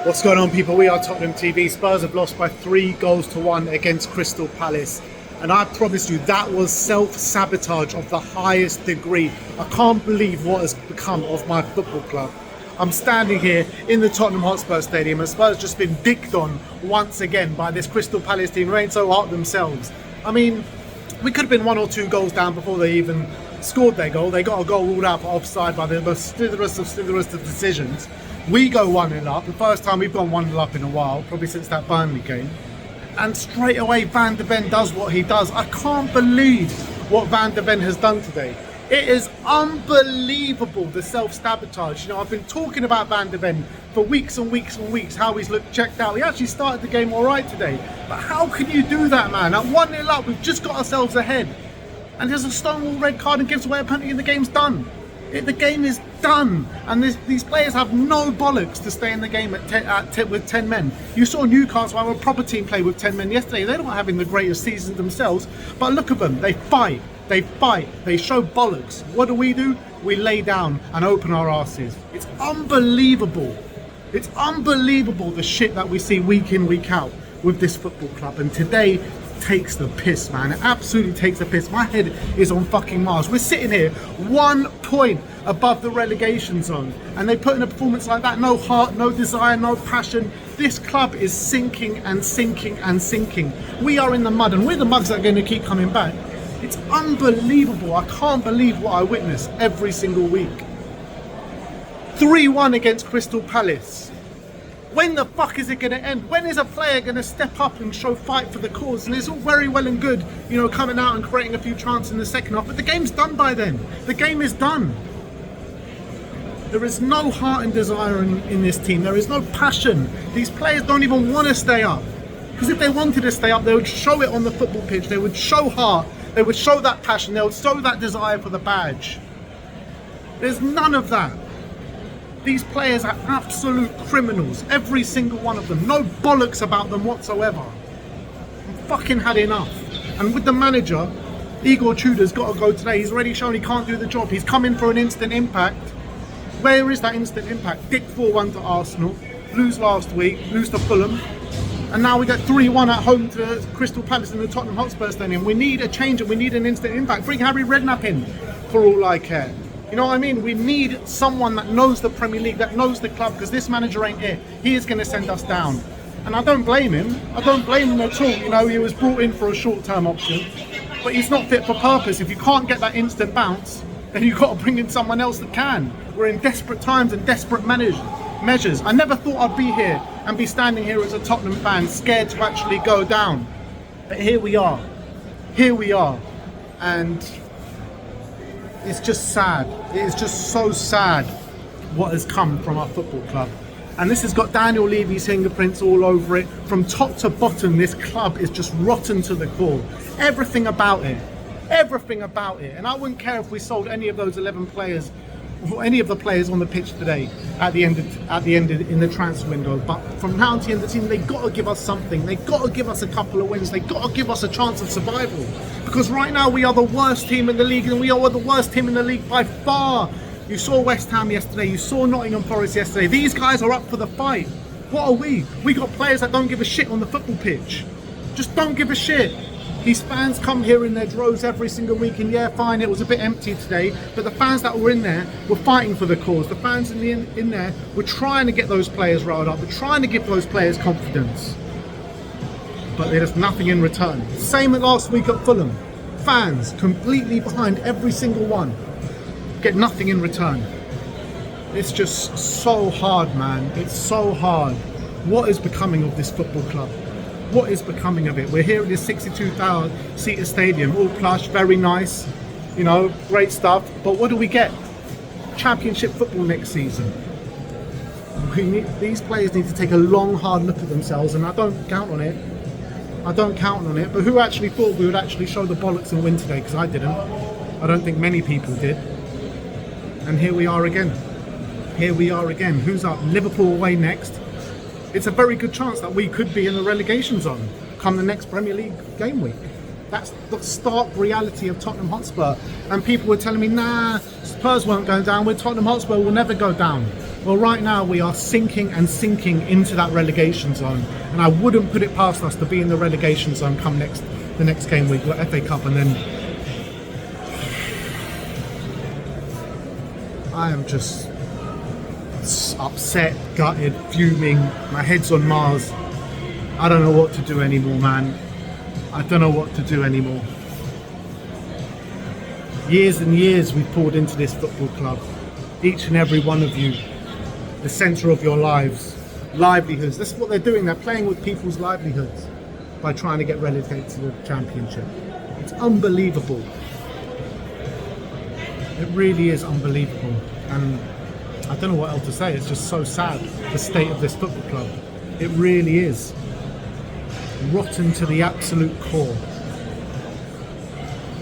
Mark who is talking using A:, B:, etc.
A: What's going on, people? We are Tottenham TV. Spurs have lost by 3-1 against Crystal Palace. And I promise you, that was self-sabotage of the highest degree. I can't believe what has become of my football club. I'm standing here in the Tottenham Hotspur Stadium and Spurs just been dicked on once again by this Crystal Palace team who ain't so hot themselves. I mean, we could have been 1 or 2 goals down before they even scored their goal. They got a goal ruled out for offside by the most slitherous of decisions. We go 1-0 up, the first time we've gone 1-0 up in a while, probably since that Burnley game. And straight away Van de Ven does what he does. I can't believe what Van de Ven has done today. It is unbelievable, the self-sabotage. You know, I've been talking about Van de Ven for weeks and weeks and weeks, how he's looked checked out. He actually started the game all right today. But how can you do that, man? At 1-0 up, we've just got ourselves ahead. And there's a stonewall red card and gives away a penalty and the game's done. The game is done, and these players have no bollocks to stay in the game with 10 men. You saw Newcastle have a proper team play with 10 men yesterday. They're not having the greatest season themselves, but look at them. They fight, they show bollocks. What do? We lay down and open our asses. It's unbelievable. It's unbelievable the shit that we see week in, week out with this football club. And today takes the piss, man. It absolutely takes the piss. My head is on fucking Mars. We're sitting here 1 point above the relegation zone, and they put in a performance like that. No heart, no desire, no passion. This club is sinking and sinking and sinking. We are in the mud, and we're the mugs that are going to keep coming back. It's unbelievable. I can't believe what I witness every single week. 3-1 against Crystal Palace. When the fuck is it going to end? When is a player going to step up and show fight for the cause? And it's all very well and good, you know, coming out and creating a few chances in the second half, but the game's done by then. The game is done. There is no heart and desire in this team. There is no passion. These players don't even want to stay up. Because if they wanted to stay up, they would show it on the football pitch. They would show heart. They would show that passion. They would show that desire for the badge. There's none of that. These players are absolute criminals, every single one of them. No bollocks about them whatsoever. I've fucking had enough. And with the manager, Igor Tudor's got to go today. He's already shown he can't do the job. He's come in for an instant impact. Where is that instant impact? Dick 4-1 to Arsenal, lose last week, lose to Fulham, and now we get 3-1 at home to Crystal Palace in the Tottenham Hotspur Stadium. We need a change and we need an instant impact. Bring Harry Redknapp in, for all I care. You know what I mean? We need someone that knows the Premier League, that knows the club, because this manager ain't it. He is going to send us down. And I don't blame him. I don't blame him at all. You know, he was brought in for a short-term option, but he's not fit for purpose. If you can't get that instant bounce, then you've got to bring in someone else that can. We're in desperate times and desperate measures. I never thought I'd be here and be standing here as a Tottenham fan, scared to actually go down. But here we are. Here we are. And it's just sad. It is just so sad what has come from our football club. And this has got Daniel Levy's fingerprints all over it. From top to bottom, this club is just rotten to the core. Everything about it. Everything about it. And I wouldn't care if we sold any of those 11 players, or any of the players on the pitch today at the end in the transfer window. But from now until the end of the team, they've got to give us something. They've got to give us a couple of wins. They've got to give us a chance of survival. Because right now we are the worst team in the league, and we are the worst team in the league by far. You saw West Ham yesterday. You saw Nottingham Forest yesterday. These guys are up for the fight. What are we? We got players that don't give a shit on the football pitch. Just don't give a shit. These fans come here in their droves every single week, and yeah, fine, it was a bit empty today, but the fans that were in there were fighting for the cause. The fans in there were trying to get those players riled up, were trying to give those players confidence. But there's nothing in return. Same as last week at Fulham. Fans completely behind every single one. Get nothing in return. It's just so hard, man. It's so hard. What is becoming of this football club? What is becoming of it? We're here at this 62,000-seater stadium, all plush, very nice, you know, great stuff. But what do we get? Championship football next season. These players need to take a long, hard look at themselves, and I don't count on it. But who actually thought we would actually show the bollocks and win today? Because I didn't. I don't think many people did. And here we are again. Here we are again. Who's up? Liverpool away next. It's a very good chance that we could be in the relegation zone come the next Premier League game week. That's the stark reality of Tottenham Hotspur. And people were telling me, nah, Spurs won't go down. We're Tottenham Hotspur, will never go down. Well, right now we are sinking and sinking into that relegation zone, and I wouldn't put it past us to be in the relegation zone come the next game week, like FA Cup, and then I am just upset, gutted, fuming. My head's on Mars. I don't know what to do anymore, man. I don't know what to do anymore. Years and years we've poured into this football club. Each and every one of you, the centre of your lives, livelihoods. This is what they're doing. They're playing with people's livelihoods by trying to get relegated to the Championship. It's unbelievable. It really is unbelievable. And I don't know what else to say. It's just so sad, the state of this football club. It really is. Rotten to the absolute core.